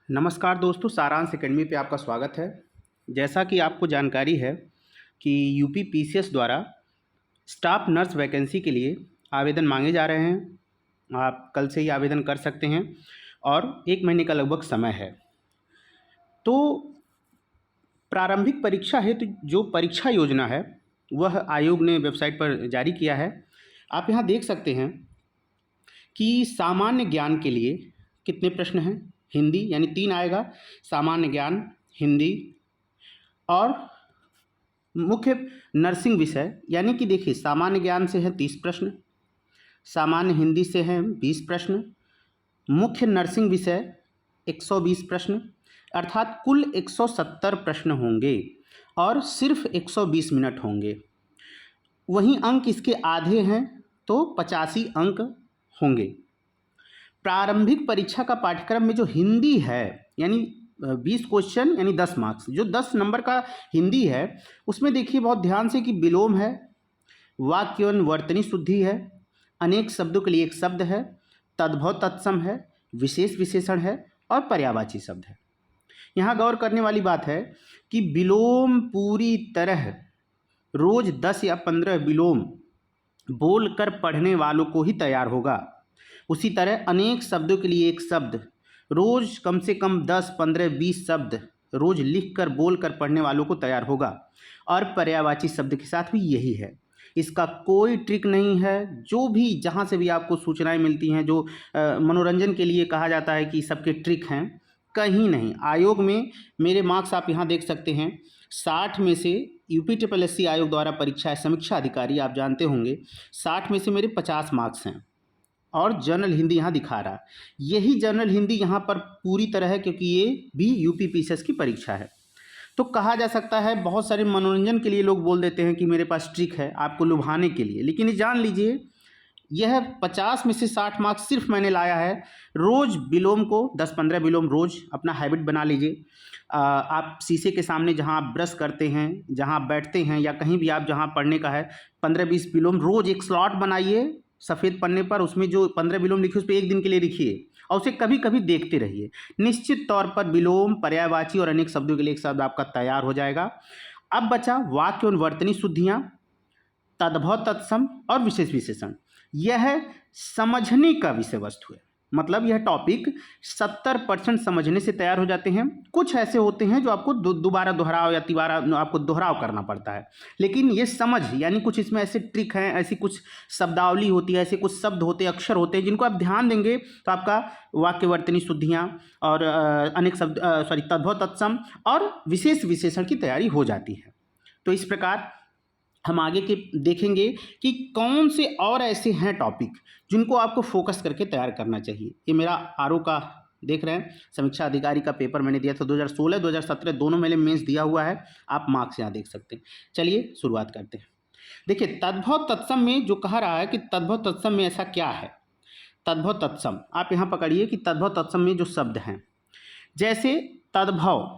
नमस्कार दोस्तों, सारांश एकेडमी पे आपका स्वागत है। जैसा कि आपको जानकारी है कि यूपी पीसीएस द्वारा स्टाफ नर्स वैकेंसी के लिए आवेदन मांगे जा रहे हैं। आप कल से ही आवेदन कर सकते हैं और 1 महीने का लगभग समय है। तो प्रारंभिक परीक्षा हेतु जो परीक्षा योजना है वह आयोग ने वेबसाइट पर जारी किया है। आप यहाँ देख सकते हैं कि सामान्य ज्ञान के लिए कितने प्रश्न हैं। हिंदी यानी 3 आएगा, सामान्य ज्ञान, हिंदी और मुख्य नर्सिंग विषय यानी कि देखिए सामान्य ज्ञान से है 30 प्रश्न, सामान्य हिंदी से हैं 20 प्रश्न, मुख्य नर्सिंग विषय 120 प्रश्न, अर्थात कुल 170 प्रश्न होंगे और सिर्फ 120 मिनट होंगे। वहीं अंक इसके आधे हैं तो 85 अंक होंगे। प्रारंभिक परीक्षा का पाठ्यक्रम में जो हिंदी है यानी 20 क्वेश्चन यानी 10 मार्क्स, जो 10 नंबर का हिंदी है उसमें देखिए बहुत ध्यान से कि विलोम है, वाक्यवर्तनी शुद्धि है, अनेक शब्दों के लिए एक शब्द है, तद्भव तत्सम है, विशेष विशेषण है और पर्यायवाची शब्द है। यहाँ गौर करने वाली बात है कि विलोम पूरी तरह रोज 10 या 15 विलोम बोलकर पढ़ने वालों को ही तैयार होगा। उसी तरह अनेक शब्दों के लिए एक शब्द, रोज कम से कम 10, 15, 20 शब्द रोज लिखकर बोलकर पढ़ने वालों को तैयार होगा। और पर्यायवाची शब्द के साथ भी यही है। इसका कोई ट्रिक नहीं है। जो भी जहाँ से भी आपको सूचनाएं मिलती हैं, जो मनोरंजन के लिए कहा जाता है कि सबके ट्रिक हैं, कहीं नहीं। आयोग में मेरे मार्क्स आप यहाँ देख सकते हैं। 60 में से यूपी SSSC आयोग द्वारा परीक्षा है, समीक्षा अधिकारी आप जानते होंगे, 60 में से मेरे 50 मार्क्स हैं और जनरल हिंदी यहाँ दिखा रहा है। यही जनरल हिंदी यहाँ पर पूरी तरह है क्योंकि ये भी यूपी पीसीएस की परीक्षा है। तो कहा जा सकता है बहुत सारे मनोरंजन के लिए लोग बोल देते हैं कि मेरे पास ट्रिक है आपको लुभाने के लिए, लेकिन ये जान लीजिए यह 50 में से 60 मार्क्स सिर्फ मैंने लाया है। रोज़ विलोम को 10-15 विलोम रोज़ अपना हैबिट बना लीजिए। आप शीशे के सामने जहाँ आप ब्रश करते हैं, जहाँ आप बैठते हैं या कहीं भी आप जहाँ पढ़ने का है, 15-20 विलोम रोज़ एक स्लॉट बनाइए सफ़ेद पन्ने पर, उसमें जो 15 विलोम लिखिए उस पर एक दिन के लिए लिखिए और उसे कभी कभी देखते रहिए। निश्चित तौर पर विलोम, पर्यायवाची और अनेक शब्दों के लिए एक शब्द आपका तैयार हो जाएगा। अब बचा वाक्य और वर्तनी शुद्धियाँ, तद्भव तत्सम और विशेष विशेषण। यह समझने का विषय वस्तु है, मतलब यह टॉपिक 70% समझने से तैयार हो जाते हैं। कुछ ऐसे होते हैं जो आपको दोबारा दोहराव या तिबारा आपको दोहराव करना पड़ता है, लेकिन ये समझ यानी कुछ इसमें ऐसे ट्रिक हैं, ऐसी कुछ शब्दावली होती है, ऐसे कुछ शब्द होते हैं, अक्षर होते हैं जिनको आप ध्यान देंगे तो आपका वाक्यवर्तनी शुद्धियाँ और अनेक शब्द तद्भव तत्सम और विशेष विशेषण की तैयारी हो जाती है। तो इस प्रकार हम आगे के देखेंगे कि कौन से और ऐसे हैं टॉपिक जिनको आपको फोकस करके तैयार करना चाहिए। ये मेरा आरओ का देख रहे हैं, समीक्षा अधिकारी का पेपर मैंने दिया था 2016, 2017 दोनों मैंने मेंस दिया हुआ है। आप मार्क्स यहाँ देख सकते हैं। चलिए शुरुआत करते हैं। देखिए तद्भव तत्सम में जो कहा रहा है कि तद्भव तत्सम में ऐसा क्या है। तद्भव तत्सम आप यहाँ पकड़िए कि तद्भव तत्सम में जो शब्द हैं, जैसे तद्भव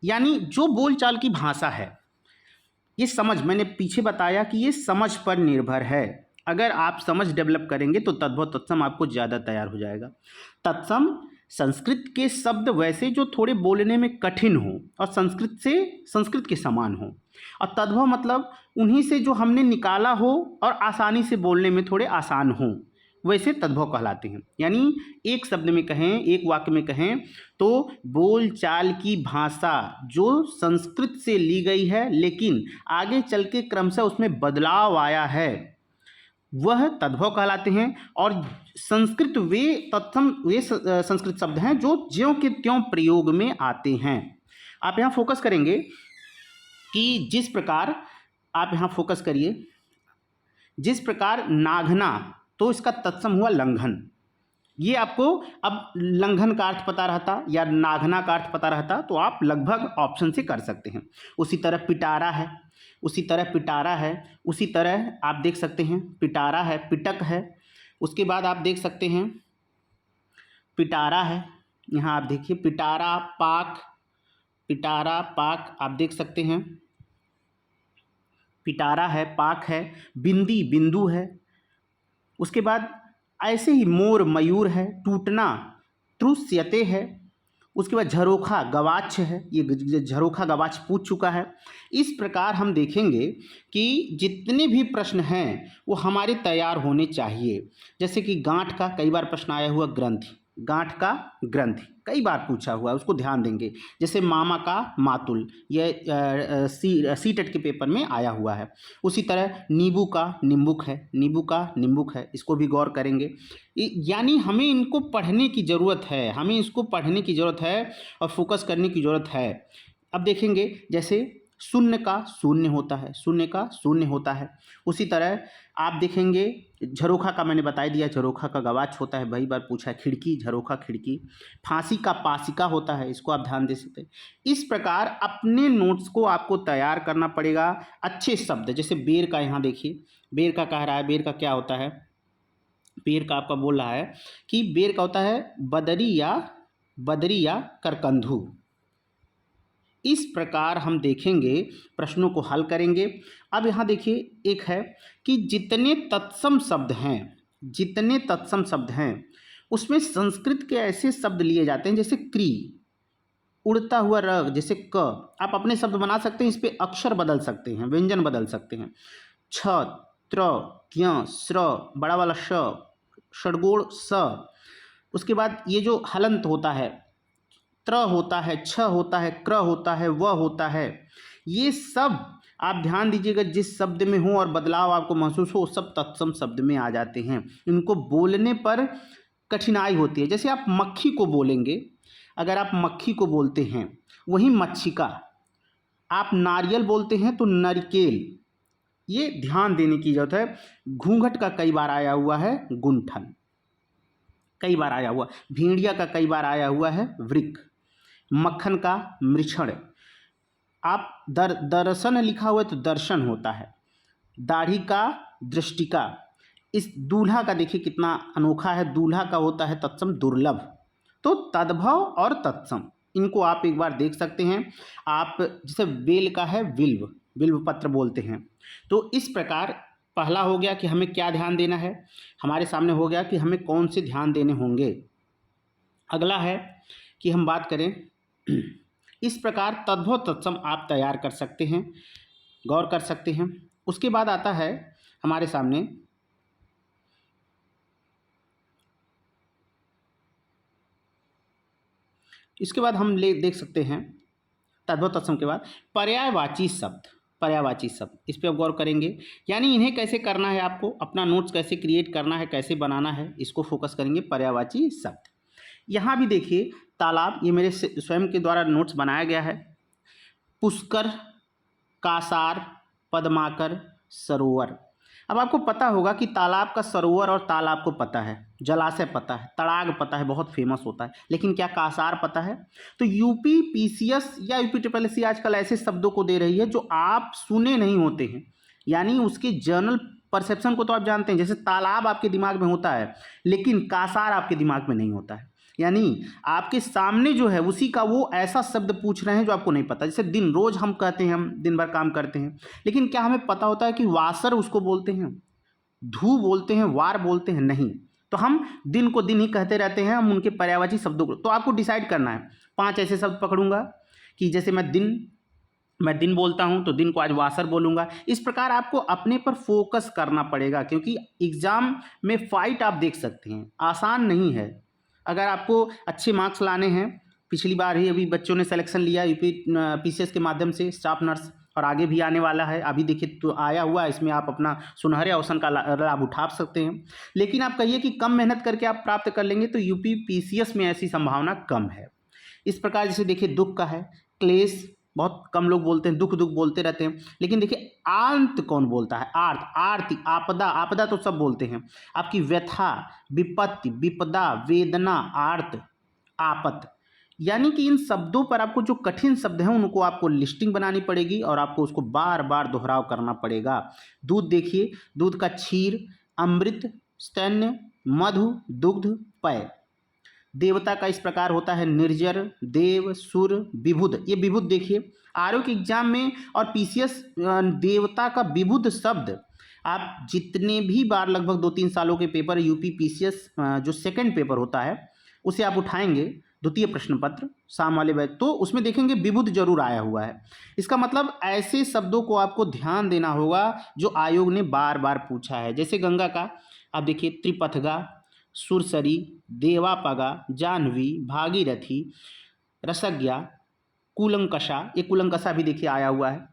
यानी जो बोलचाल की भाषा है, ये समझ, मैंने पीछे बताया कि ये समझ पर निर्भर है। अगर आप समझ डेवलप करेंगे तो तद्भव तत्सम आपको ज़्यादा तैयार हो जाएगा। तत्सम संस्कृत के शब्द वैसे जो थोड़े बोलने में कठिन हो और संस्कृत के समान हो, और तद्भव मतलब उन्हीं से जो हमने निकाला हो और आसानी से बोलने में थोड़े आसान हो, वैसे तद्भव कहलाते हैं। यानी एक शब्द में कहें, एक वाक्य में कहें तो बोलचाल की भाषा जो संस्कृत से ली गई है लेकिन आगे चल के क्रमशः उसमें बदलाव आया है, वह तद्भव कहलाते हैं। और संस्कृत वे संस्कृत शब्द हैं जो ज्यों के त्यों प्रयोग में आते हैं। आप यहाँ फोकस करेंगे कि जिस प्रकार, आप यहाँ फोकस करिए, जिस प्रकार नाघना, तो इसका तत्सम हुआ लंघन। ये आपको अब लंघन का अर्थ पता रहता या नाघना का अर्थ पता रहता तो आप लगभग ऑप्शन से कर सकते हैं। उसी तरह पिटारा है, उसी तरह पिटारा है, उसी तरह आप देख सकते हैं पिटारा है, पिटक है। उसके बाद आप देख सकते हैं पिटारा है, यहाँ आप देखिए पिटारा पाक, पिटारा पाक आप देख सकते हैं, पिटारा है, पाक है, बिंदी बिंदु है। उसके बाद ऐसे ही मोर मयूर है, टूटना त्रुष्यते है। उसके बाद झरोखा गवाक्ष है, ये झरोखा गवाक्ष पूछ चुका है। इस प्रकार हम देखेंगे कि जितने भी प्रश्न हैं वो हमारे तैयार होने चाहिए। जैसे कि गांठ का कई बार प्रश्न आया हुआ, ग्रंथि, गांठ का ग्रंथि कई बार पूछा हुआ है, उसको ध्यान देंगे। जैसे मामा का मातुल, यह सीटेट के पेपर में आया हुआ है। उसी तरह नींबू का निम्बुक है, नींबू का निम्बुक है, इसको भी गौर करेंगे। यानी हमें इनको पढ़ने की ज़रूरत है, हमें इसको पढ़ने की ज़रूरत है और फोकस करने की ज़रूरत है। अब देखेंगे जैसे शून्य का शून्य होता है, शून्य का शून्य होता है। उसी तरह आप देखेंगे झरोखा का मैंने बता दिया, झरोखा का गवाक्ष होता है, कई बार पूछा है। खिड़की, झरोखा खिड़की। फांसी का पासिका होता है, इसको आप ध्यान दे सकते हैं। इस प्रकार अपने नोट्स को आपको तैयार करना पड़ेगा। अच्छे शब्द जैसे बेर का, यहाँ देखिए बेर का कह रहा है, बेर का क्या होता है, बेर का आपका बोल रहा है कि बेर का होता है बदरी या करकंधू। इस प्रकार हम देखेंगे, प्रश्नों को हल करेंगे। अब यहाँ देखिए एक है कि जितने तत्सम शब्द हैं उसमें संस्कृत के ऐसे शब्द लिए जाते हैं जैसे क्री, उड़ता हुआ रग, जैसे क, आप अपने शब्द बना सकते हैं, इस पे अक्षर बदल सकते हैं, व्यंजन बदल सकते हैं। छ, त्र, ज्ञ, स्र, बड़ा वाला श, षडगोड़ स। उसके बाद ये जो हलंत होता है, त्र होता है, छ होता है, क्र होता है, व होता है, ये सब आप ध्यान दीजिएगा, जिस शब्द में हो और बदलाव आपको महसूस हो, सब तत्सम शब्द में आ जाते हैं। इनको बोलने पर कठिनाई होती है। जैसे आप मक्खी को बोलेंगे, अगर आप मक्खी को बोलते हैं, वहीं मच्छिका। आप नारियल बोलते हैं तो नरकेल। ये ध्यान देने की जरूरत है। घूंघट का कई बार आया हुआ है गुंठन, कई बार आया हुआ। भेड़िया का कई बार आया हुआ है वृक। मक्खन का मृक्षण। आप दर्शन लिखा हुआ है तो दर्शन होता है। दाढ़ी का दृष्टिका। इस दूल्हा का देखिए कितना अनोखा है, दूल्हा का होता है तत्सम दुर्लभ। तो तद्भव और तत्सम, इनको आप एक बार देख सकते हैं। आप जैसे बेल का है विल्व, विल्व पत्र बोलते हैं। तो इस प्रकार पहला हो गया कि हमें क्या ध्यान देना है, हमारे सामने हो गया कि हमें कौन से ध्यान देने होंगे। अगला है कि हम बात करें, इस प्रकार तद्भव तत्सम आप तैयार कर सकते हैं, गौर कर सकते हैं। उसके बाद आता है हमारे सामने इसके बाद हम देख सकते हैं तद्भव तत्सम के बाद पर्यायवाची शब्द। पर्यायवाची शब्द, इस पर आप गौर करेंगे, यानी इन्हें कैसे करना है, आपको अपना नोट्स कैसे क्रिएट करना है, कैसे बनाना है, इसको फोकस करेंगे। पर्यायवाची शब्द यहाँ भी देखिए, तालाब, ये मेरे स्वयं के द्वारा नोट्स बनाया गया है। पुष्कर, कासार, पद्माकर, सरोवर। अब आपको पता होगा कि तालाब का सरोवर और तालाब को पता है, जलाशय पता है, तड़ाग पता है, बहुत फेमस होता है, लेकिन क्या कासार पता है? तो यूपी पीसीएस या यूपी ट्रिपल एससी आजकल ऐसे शब्दों को दे रही है जो आप सुने नहीं होते हैं, यानी उसके जर्नल परसेप्शन को तो आप जानते हैं। जैसे तालाब आपके दिमाग में होता है लेकिन कासार आपके दिमाग में नहीं होता है, यानी आपके सामने जो है उसी का वो ऐसा शब्द पूछ रहे हैं जो आपको नहीं पता। जैसे दिन, रोज हम कहते हैं हम दिन भर काम करते हैं, लेकिन क्या हमें पता होता है कि वासर उसको बोलते हैं, धू बोलते हैं, वार बोलते हैं? नहीं। तो हम दिन को दिन ही कहते रहते हैं, हम उनके पर्यायवाची शब्दों को। तो आपको डिसाइड करना है, 5 ऐसे शब्द पकड़ूंगा कि जैसे मैं दिन बोलता हूं तो दिन को आज वासर बोलूंगा। इस प्रकार आपको अपने पर फोकस करना पड़ेगा, क्योंकि एग्जाम में फाइट आप देख सकते हैं, आसान नहीं है। अगर आपको अच्छे मार्क्स लाने हैं, पिछली बार ही अभी बच्चों ने सिलेक्शन लिया यूपी पीसीएस के माध्यम से स्टाफ नर्स, और आगे भी आने वाला है, अभी देखिए तो आया हुआ है, इसमें आप अपना सुनहरे अवसर का लाभ उठा सकते हैं। लेकिन आप कहिए कि कम मेहनत करके आप प्राप्त कर लेंगे, तो यूपी पीसीएस में ऐसी संभावना कम है। इस प्रकार जैसे देखिए दुख का है, क्लेश, बहुत कम लोग बोलते हैं, दुख दुख बोलते रहते हैं, लेकिन देखिए आंत कौन बोलता है? आर्त, आरती, आपदा, आपदा तो सब बोलते हैं। आपकी व्यथा, विपत्ति, विपदा, वेदना, आर्त, आपत, यानी कि इन शब्दों पर आपको जो कठिन शब्द हैं उनको आपको लिस्टिंग बनानी पड़ेगी और आपको उसको बार बार दोहराव करना पड़ेगा। दूध देखिए, दूध का क्षीर, अमृत, स्तन्य, मधु, दुग्ध, पय। देवता का इस प्रकार होता है निर्जर, देव, सुर, विबुध। ये विबुध देखिए आरोग्य एग्जाम में और पीसीएस देवता का विबुध शब्द आप जितने भी बार, लगभग 2-3 सालों के पेपर यूपी पीसीएस जो सेकंड पेपर होता है उसे आप उठाएंगे द्वितीय प्रश्न पत्र शाम वाले बैच, तो उसमें देखेंगे विबुध जरूर आया हुआ है। इसका मतलब ऐसे शब्दों को आपको ध्यान देना होगा जो आयोग ने बार बार पूछा है। जैसे गंगा का आप देखिए त्रिपथगा, सुरसरी, देवापगा, जाह्नवी, भागीरथी, रसज्ञा, कूलंकषा, ये कूलंकषा भी देखिए आया हुआ है।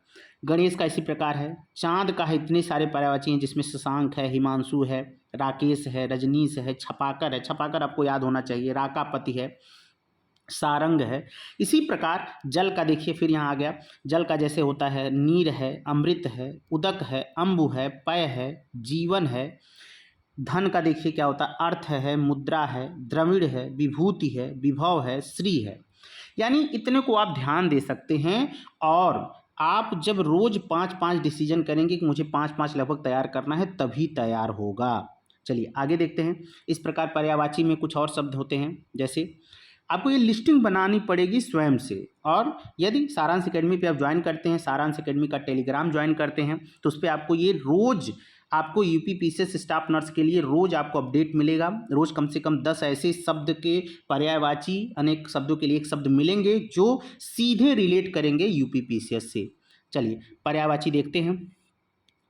गणेश का इसी प्रकार है। चांद का है, इतने सारे पर्यायवाची हैं जिसमें शशांक है, हिमांशु है, राकेश है, रजनीश है, छपाकर है, छपाकर आपको याद होना चाहिए, राकापति है, सारंग है। इसी प्रकार जल का देखिए फिर यहाँ आ गया, जल का जैसे होता है नीर है, अमृत है, उदक है, अम्बु है, पय है, जीवन है। धन का देखिए क्या होता है, अर्थ है, मुद्रा है, द्रविड़ है, विभूति है, विभव है, श्री है। यानी इतने को आप ध्यान दे सकते हैं। और आप जब रोज 5-5 डिसीजन करेंगे कि मुझे 5-5 लगभग तैयार करना है, तभी तैयार होगा। चलिए आगे देखते हैं। इस प्रकार पर्यायवाची में कुछ और शब्द होते हैं, जैसे आपको ये लिस्टिंग बनानी पड़ेगी स्वयं से। और यदि सारांश एकेडमी पे आप ज्वाइन करते हैं, सारांश एकेडमी का टेलीग्राम ज्वाइन करते हैं, तो उस पर आपको ये रोज आपको यूपी पीसीएस स्टाफ नर्स के लिए रोज आपको अपडेट मिलेगा। रोज कम से कम 10 ऐसे शब्द के पर्यायवाची, अनेक शब्दों के लिए एक शब्द मिलेंगे जो सीधे रिलेट करेंगे यूपी पीसीएस से। चलिए पर्यायवाची देखते हैं।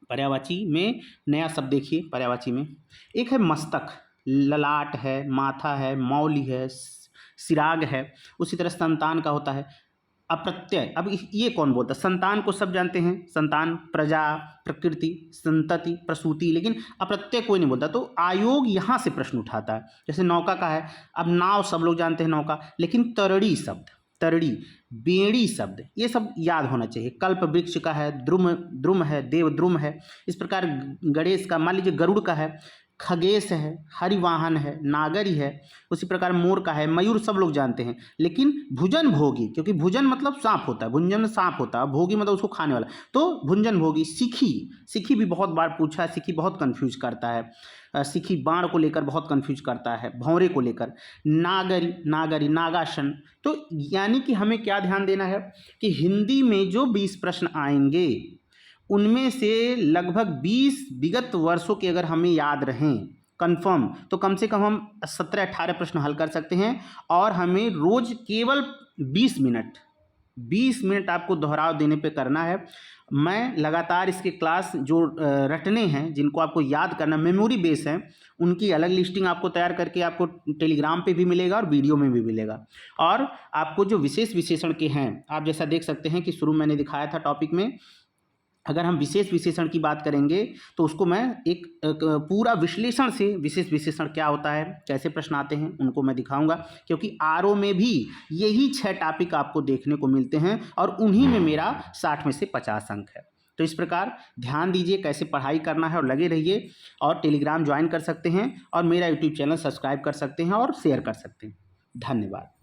पर्यायवाची में नया शब्द देखिए, पर्यायवाची में एक है मस्तक, ललाट है, माथा है, मौली है, सिराग है। उसी तरह संतान का होता है अप्रत्यय। अब ये कौन बोलता है? संतान को सब जानते हैं, संतान, प्रजा, प्रकृति, संतति, प्रसूति, लेकिन अप्रत्यय कोई नहीं बोलता। तो आयोग यहाँ से प्रश्न उठाता है। जैसे नौका का है, अब नाव सब लोग जानते हैं नौका, लेकिन तरड़ी शब्द, तरड़ी, बेड़ी शब्द, ये सब याद होना चाहिए। कल्प वृक्ष का है, द्रुम है, देवद्रुम है। इस प्रकार गणेश का, मान लीजिए गरुड़ का है, खगेश है, हरिवाहन है, नागरी है। उसी प्रकार मोर का है, मयूर सब लोग जानते हैं। लेकिन भुजन भोगी, क्योंकि भुजन मतलब सांप होता है, भुंजन में सांप होता है, भोगी मतलब उसको खाने वाला, तो भुंजन भोगी। सिखी, सिखी भी बहुत बार पूछा है, सिखी बहुत कंफ्यूज करता है। सिखी बाण को लेकर बहुत कंफ्यूज करता है, भौरे को लेकर। नागरी, नागरी, नागासन। तो यानी कि हमें क्या ध्यान देना है कि हिंदी में जो 20 प्रश्न आएंगे उनमें से लगभग 20 विगत वर्षों के अगर हमें याद रहें कंफर्म, तो कम से कम हम 17-18 प्रश्न हल कर सकते हैं। और हमें रोज केवल 20 मिनट आपको दोहराव देने पे करना है। मैं लगातार इसके क्लास जो रटने हैं, जिनको आपको याद करना, मेमोरी बेस है, उनकी अलग लिस्टिंग आपको तैयार करके आपको टेलीग्राम पे भी मिलेगा और वीडियो में भी मिलेगा। और आपको जो विशेष विशेषण के हैं, आप जैसा देख सकते हैं कि शुरू मैंने दिखाया था टॉपिक में, अगर हम विशेष विशेषण की बात करेंगे तो उसको मैं एक पूरा विश्लेषण से, विशेष विशेषण क्या होता है, कैसे प्रश्न आते हैं, उनको मैं दिखाऊंगा। क्योंकि आरओ में भी यही 6 टॉपिक आपको देखने को मिलते हैं और उन्हीं में मेरा 60 में से 50 अंक है। तो इस प्रकार ध्यान दीजिए कैसे पढ़ाई करना है और लगे रहिए। और टेलीग्राम ज्वाइन कर सकते हैं और मेरा यूट्यूब चैनल सब्सक्राइब कर सकते हैं और शेयर कर सकते हैं। धन्यवाद।